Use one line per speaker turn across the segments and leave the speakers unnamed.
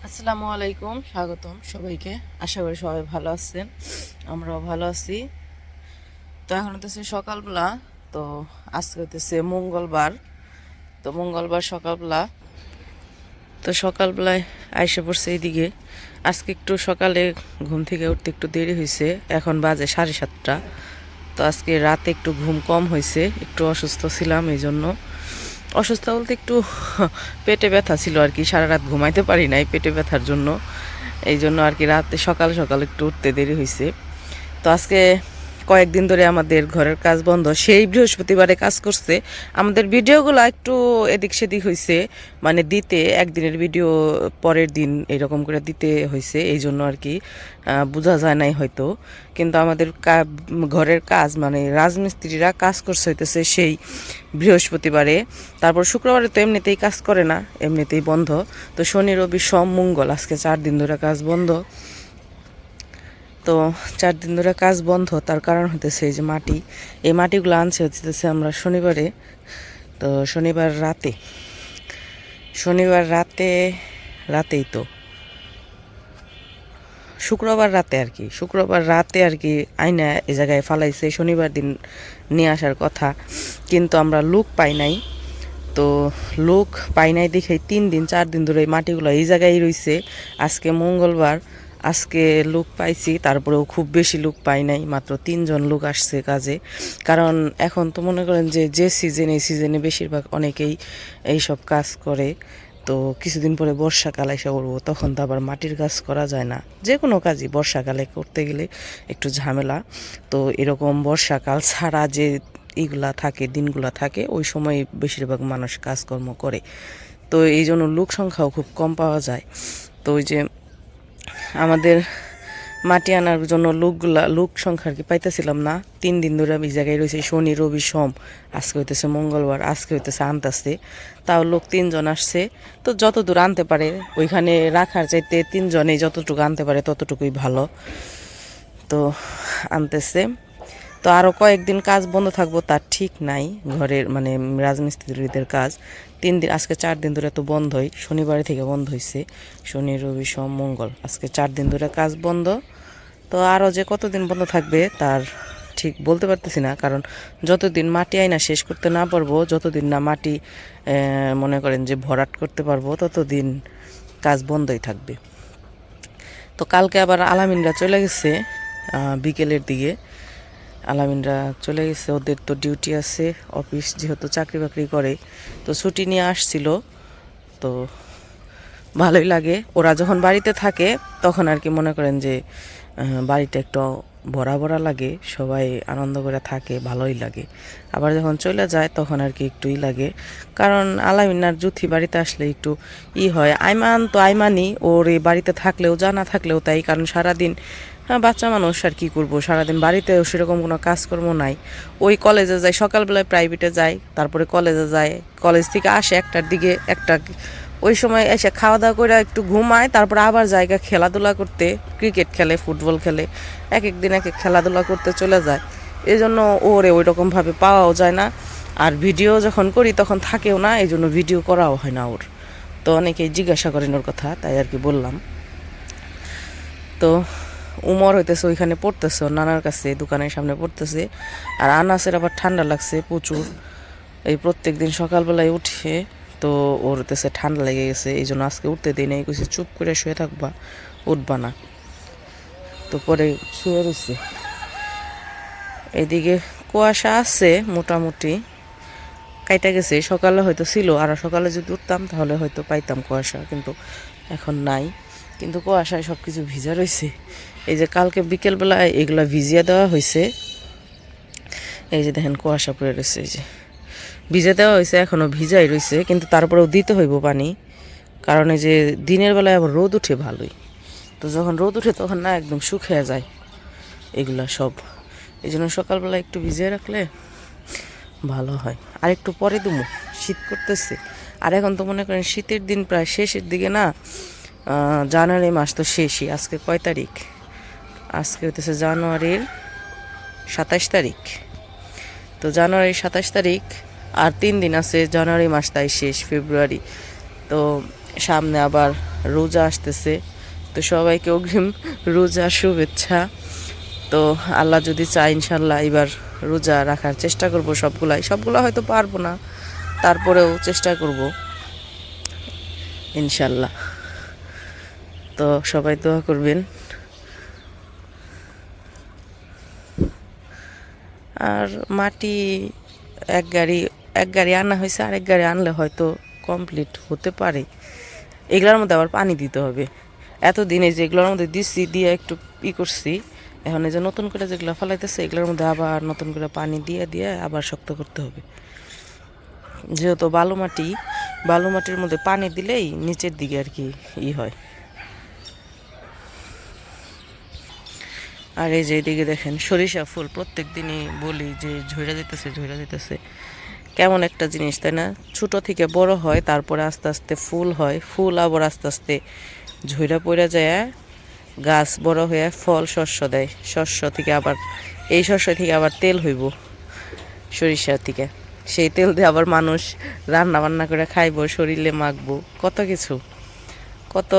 আসসালামু আলাইকুম, স্বাগতম সবাইকে। আশা করি সবাই ভালো আছেন, আমরাও ভালো আছি। তো এখন হতেছে সকালবেলা। তো আজকে হতেছে মঙ্গলবার। তো মঙ্গলবার সকালবেলা, তো সকালবেলায় আইসে পড়ছে এইদিকে। আজকে একটু সকালে ঘুম থেকে উঠতে একটু দেরি হয়েছে, এখন বাজে 7:30। তো আজকে রাতে একটু ঘুম কম হয়েছে, একটু অসুস্থ ছিলাম, এই জন্য অসুস্থ বলতে একটু পেটে ব্যথা ছিল আর কি। সারা রাত ঘুমাইতে পারি নাই পেটে ব্যথার জন্য, এই জন্য আর কি রাতে সকাল সকাল একটু উঠতে দেরি হয়েছে। তো আজকে কয়েকদিন ধরে আমাদের ঘরের কাজ বন্ধ, সেই বৃহস্পতিবারে কাজ করছে। আমাদের ভিডিওগুলো একটু এদিক সেদিক হয়েছে, মানে দিতে একদিনের ভিডিও পরের দিন এরকম করে দিতে হয়েছে, এই জন্য আর কি বোঝা যায় নাই হয়তো। কিন্তু আমাদের ঘরের কাজ মানে রাজমিস্ত্রিরা কাজ করছে হইতেছে সেই বৃহস্পতিবারে। তারপর শুক্রবারে তো এমনিতেই কাজ করে না, এমনিতেই বন্ধ। তো শনি রবি সোম মঙ্গল আজকে 4 দিন ধরে কাজ বন্ধ। তো 4 দিন ধরে কাজ বন্ধ, তার কারণ হতেছে এই যে মাটি, এই মাটিগুলো আনছে হচ্ছে আমরা শনিবারে। তো শনিবার রাতে রাতেই তো শুক্রবার রাতে আর কি আইনা এই জায়গায় ফালাইছে। শনিবার দিন নিয়ে আসার কথা, কিন্তু আমরা লোক পাই নাই। তো লোক পাই নাই দেখে 3 দিন 4 দিন ধরে এই মাটিগুলো এই জায়গায় রইছে। আজকে মঙ্গলবার, আজকে লোক পাইছি, তারপরেও খুব বেশি লোক পাই নাই, মাত্র 3 জন লোক আসছে কাজে। কারণ এখন তো মনে করেন যে সিজন, এই সিজনে বেশিরভাগ অনেকেই এইসব কাজ করে। তো কিছুদিন পরে বর্ষাকাল এসে পড়বো, তখন তো আবার মাটির কাজ করা যায় না। যে কোনো কাজই বর্ষাকালে করতে গেলে একটু ঝামেলা। তো এরকম বর্ষাকাল ছাড়া যে এইগুলা থাকে, দিনগুলা থাকে, ওই সময় বেশিরভাগ মানুষ কাজকর্ম করে। তো এই জন্য লোক সংখ্যাও খুব কম পাওয়া যায়। তো ওই যে আমাদের মাটি আনার জন্য লোক সংখ্যা আর কি পাইতেছিলাম না। 3 দিন ধরে আমি এই জায়গায় রয়েছে, শনি রবি সোম, আজকে হইতেছে মঙ্গলবার, আজকে হইতেছে আনতেছে। তাও লোক 3 জন আসছে। তো যত দূর আনতে পারে ওইখানে রাখার চাইতে 3 জনে যতটুকু আনতে পারে ততটুকুই ভালো। তো আনতেছে। তো আরও কয়েকদিন কাজ বন্ধ থাকবো তার ঠিক নাই, ঘরের মানে রাজমিস্ত্রিদের কাজ। 3 দিন, আজকে 4 দিন ধরে তো বন্ধই, শনিবার থেকে বন্ধ হয়েছে। শনি রবি সোম মঙ্গল, আজকে 4 দিন ধরে কাজ বন্ধ। তো আরও যে কতদিন বন্ধ থাকবে তার ঠিক বলতে পারতেছি না, কারণ যতদিন মাটি আইনা শেষ করতে না পারবো, যতদিন না মাটি মনে করেন যে ভরাট করতে পারবো, ততদিন কাজ বন্ধই থাকবে। তো কালকে আবার আলামিনরা চলে গেছে বিকেলের দিকে। আলামিনরা চলে গেছে, ওদের তো ডিউটি আছে, অফিস যেহেতু চাকরি বাকরি করে, তো ছুটি নিয়ে আসছিল। তো ভালোই লাগে ওরা যখন বাড়িতে থাকে, তখন আর কি মনে করেন যে বাড়িটা একটু ভরা ভরা লাগে, সবাই আনন্দ করে থাকে, ভালোই লাগে। আবার যখন চলে যায় তখন আর কি একটুই লাগে, কারণ আলামিনার জুথি বাড়িতে আসলে একটু হয়। আইমান তো আইমানই, ওর এই বাড়িতে থাকলেও জানা থাকলেও তাই, কারণ সারাদিন বাচ্চা মানুষ আর কি করবো, সারাদিন বাড়িতেও সেরকম কোনো কাজকর্ম নাই। ওই কলেজে যায়, সকালবেলায় প্রাইভেটে যায়, তারপরে কলেজে যায়, কলেজ থেকে আসে 1টার দিকে, ওই সময় এসে খাওয়া দাওয়া করে একটু ঘুমায়, তারপর আবার জায়গা খেলাধুলা করতে, ক্রিকেট খেলে, ফুটবল খেলে, এক এক দিন এক এক খেলাধুলা করতে চলে যায়। এই জন্য ওরে ওই রকমভাবে পাওয়াও যায় না, আর ভিডিও যখন করি তখন থাকেও না, এই জন্য ভিডিও করাও হয় না ওর। তো অনেকেই জিজ্ঞাসা করেন ওর কথা, তাই আর কি বললাম। তো উমর হইতেছে ওইখানে পড়তেছে, ওর নানার কাছে দোকানের সামনে পড়তেছে। আর আনাসের আবার ঠান্ডা লাগছে প্রচুর, এই প্রত্যেক দিন সকালবেলায় উঠে, তো ওর হতেছে ঠান্ডা লেগে গেছে, এই জন্য আজকে উঠতে দিই নাই, কইছে চুপ করে শুয়ে থাকবা, উঠবা না। তো পরে শুয়ে রয়েছে। এইদিকে কুয়াশা আছে মোটামুটি, কাইটা গেছে, সকালে হয়তো ছিল, আর সকালে যদি উঠতাম তাহলে হয়তো পাইতাম কুয়াশা, কিন্তু এখন নাই। কিন্তু কুয়াশায় সব কিছু ভিজা রয়েছে। এই যে কালকে বিকেলবেলায় এগুলা ভিজিয়ে দেওয়া হয়েছে, এই যে দেখেন কুয়াশা পড়ে রয়েছে, এই যে ভিজে দেওয়া হয়েছে, এখনও ভিজাই রয়েছে, কিন্তু তারপরেও দিতে হইব পানি, কারণ এই যে দিনের বেলায় আবার রোদ উঠে ভালোই। তো যখন রোদ উঠে তখন না একদম শুকিয়ে যায় এগুলা সব, এই জন্য সকালবেলা একটু ভিজিয়ে রাখলে ভালো হয়। আর একটু পরে দুমু, শীত করতেছে, আর এখন তো মনে করেন শীতের দিন প্রায় শেষের দিকে না। জানুয়ারি মাস তো শেষই, আজকে কয় তারিখ? আজকে হইতেছে জানুয়ারির 27 তারিখ। তো জানুয়ারির 27 তারিখ, আর 3 দিন আছে জানুয়ারি মাস, তাই শেষ ফেব্রুয়ারি। তো সামনে আবার রোজা আসতেছে, তো সবাইকে অগ্রিম রোজার শুভেচ্ছা। তো আল্লাহ যদি চায় ইনশাল্লাহ এবার রোজা রাখার চেষ্টা করব সবগুলা হয়তো পারবো না, তারপরেও চেষ্টা করব ইনশাল্লাহ। তো সবাই দোয়া করবেন। আর মাটি এক গাড়ি আনা হয়েছে, আরেক গাড়ি আনলে হয়তো কমপ্লিট হতে পারে। এগুলোর মধ্যে আবার পানি দিতে হবে। এতদিনে যেগুলোর মধ্যে দিচ্ছি দিয়ে একটু করছি, এখন এই যে নতুন করে যেগুলো ফেলাইতেছে এগুলোর মধ্যে আবার নতুন করে পানি দিয়ে দিয়ে আবার শক্ত করতে হবে। যেহেতু বালু মাটির মধ্যে পানি দিলেই নিচের দিকে আর কি হয়। আর এই যে এদিকে দেখেন সরিষা ফুল, প্রত্যেক দিনই বলি যে ঝইরা যেতেছে। কেমন একটা জিনিস, তাই না? ছোট থেকে বড় হয়, তারপরে আস্তে আস্তে ফুল হয়, ফুল আবার আস্তে আস্তে ঝইরা পড়ে যায়, গাছ বড় হয়ে ফল শস্য দেয়, শস্য থেকে আবার এই শস্য থেকে আবার তেল হইব সরিষা থেকে, সেই তেল দিয়ে আবার মানুষ রান্না বান্না করে খাইব, শরীরে মাখবো, কত কিছু, কত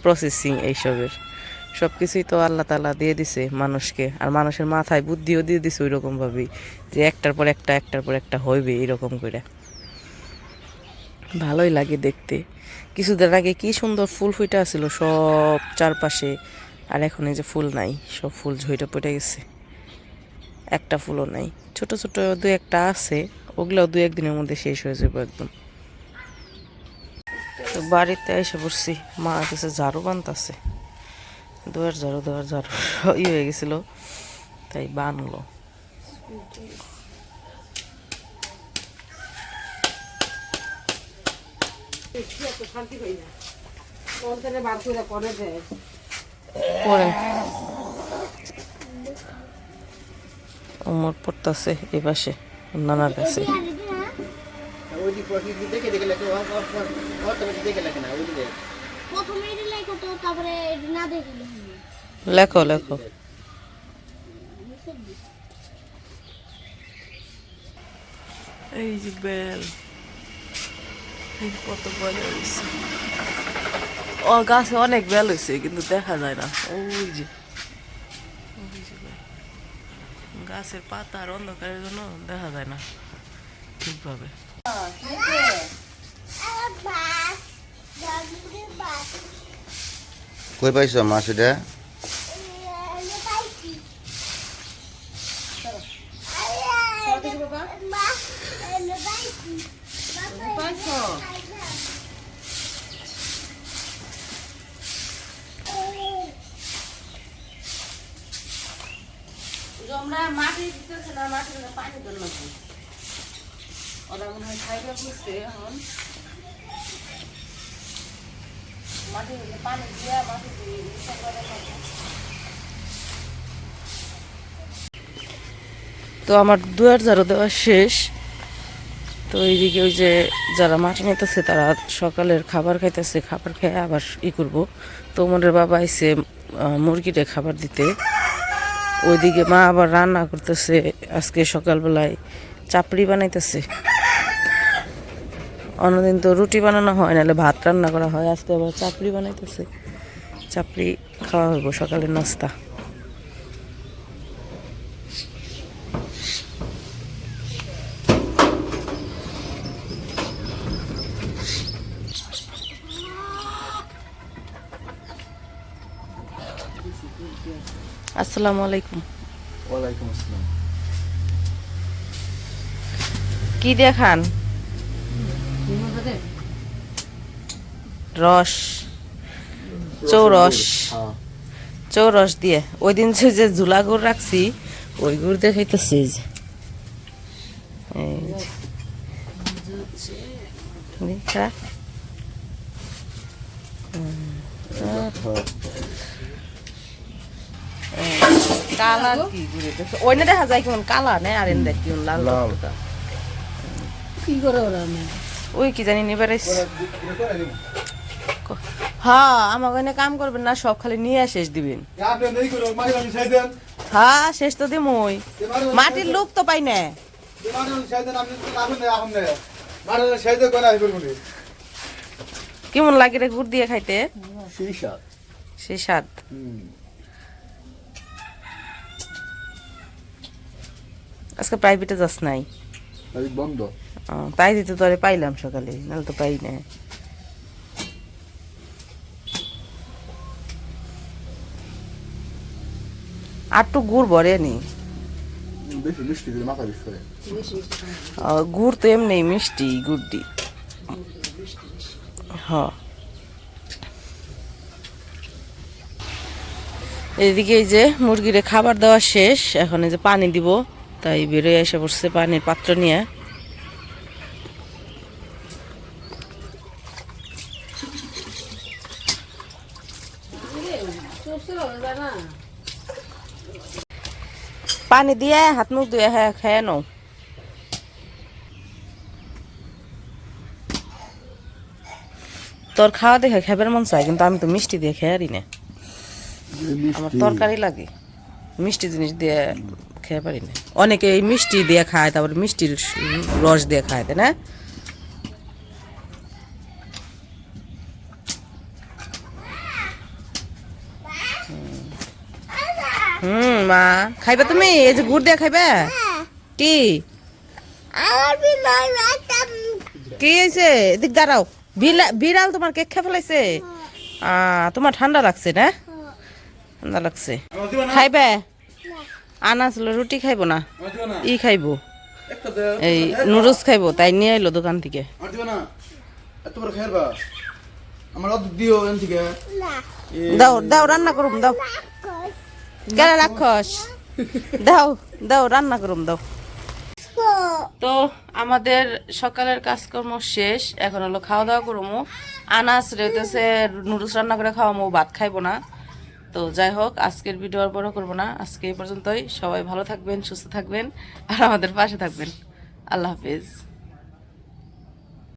প্রসেসিং এইসবের। সব কিছুই তো আল্লাহ তাআলা দিয়ে দিছে মানুষকে, আর মানুষের মাথায় বুদ্ধিও দিয়ে দিছে ওই রকমভাবেই যে একটার পর একটা হইবে এরকম করে। ভালোই লাগে দেখতে। কিছুদিন আগে কি সুন্দর ফুল ফুটে আসছিল সব চারপাশে, আর এখন এই যে ফুল নাই, সব ফুল ঝইটা পড়ে গেছে, একটা ফুলও নাই। ছোট ছোট দু একটা আছে, ওগুলোও দু একদিনের মধ্যে শেষ হয়ে যাবে একদম। তো বাড়িতে এসে বসছি, মা কাছে ঝাড়ু বানতেছে, দুয়ার ঝাড়ু হয়ে গেছিল, তাই বানলো। ওমর পড়তেছে এই পাশে নানার কাছে। লেখো এই যে বেল, কত বেল হয়েছে। ও গাছে অনেক বেল হয়েছে কিন্তু দেখা যায় না। ওই যে গাছের পাতা আর অন্ধকারের জন্য দেখা যায় না ঠিকভাবে।
কই পাইছ মাছ এটা?
মাটি দিতেছে না, মাটির পানি জন্য ওরা মনে হয় খাইবে বুঝছে। এখন মাটি পানি দিয়ে তো আমার দুয়ার ঝাড়ু দেওয়া শেষ। তো এইদিকে ওই যে যারা মাটি নিতেছে তারা সকালের খাবার খাইতেছে, খাবার খেয়ে আবার করবো। তো ওমরের বাবা আইসে মুরগিরে খাবার দিতে। ওইদিকে মা আবার রান্না করতেছে, আজকে সকালবেলায় চাপড়ি বানাইতেছে। অন্যদিন তো রুটি বানানো হয়, নাহলে ভাত রান্না করা হয়, আজকে আবার চাপড়ি বানাইতেছে। চাপড়ি খাওয়া হইব সকালের নাস্তা। আসসালামু আলাইকুম।
ওয়ালাইকুম আসসালাম।
কি দেখান? রস, চৌরস দিয়ে ওই দিন যে ঝুলা গুড় রাখছি ওই গুড় দেখাইতেছি। কালা কি ঘুরে ওই না দেখা যায় কেমন কালা নেই, আর এনে দেখ কেমন লাল কি করে ওরা ওই কি জানি নিবার। হ্যাঁ আমার ওখানে কাম করবেন না, সব খালি নিয়ে শেষ দিবেন। হ্যাঁ শেষ তো দিম, ওই মাটির লোক তো পাই না। কেমন লাগে রে গুড় দিয়ে খাইতে?
সেই স্বাদ।
সেই স্বাদ। আজকে প্রাইভেটে যাস নাই?
বন্ধ।
তাই দিতে তোরে পাইলাম সকালে, নাহলে তো পাই না। আর তো গুড় ভরে নি।
বেশি মিষ্টি দিলে মাথা বিষ করে।
গুড় তো এমনি মিষ্টি, গুড় দি। হ্যাঁ, এদিকে এই যে মুরগিরে খাবার দেওয়া শেষ, এখন এই যে পানি দিব, তাই বেরোয় এসে পড়ছে পানির পাত্র নিয়ে। পানি দিয়ে হাত মুখ ধুয়ে হ্যাঁ খেয়ে নাও। তোর খাওয়া দেখে খাবার মন চায়, কিন্তু আমি তো মিষ্টি দিয়ে খেয়ে পারি না। আমার তরকারি লাগে, মিষ্টি জিনিস দিয়ে খেয়ে পারি না। অনেকে এই মিষ্টি দিয়ে খায়, তারপরে মিষ্টির রস দিয়ে খায়, তাই না? মা খাইবে তুমি? এই যে গুড় দিয়ে খাইবে? কি কি হয়েছে? এদিক দাঁড়াও। বিড়াল তোমার কেক খেয়ে ফেলাইছে? তোমার ঠান্ডা লাগছে না? ঠান্ডা লাগছে। খাইবে? আনা ছিল, রুটি খাইবো না, ই খাইবো, এই নুডলস খাইবো, তাই নিয়ে এলো দোকান থেকে। দাও দাও, রান্না করুম দাও। কেন রাক্ষস? দাও দাও, রান্না করুম দাও। তো আমাদের সকালের কাজকর্ম শেষ, এখন হলো খাওয়া দাওয়া করবো। আনাস রেতেছে নুডলস রান্না করে খাওয়াবো, ভাত খাইবো না। তো যাই হোক, আজকের ভিডিও আর বড় করবো না, আজকে এই পর্যন্তই। সবাই ভালো থাকবেন, সুস্থ থাকবেন, আর আমাদের পাশে থাকবেন। আল্লাহ হাফিজ।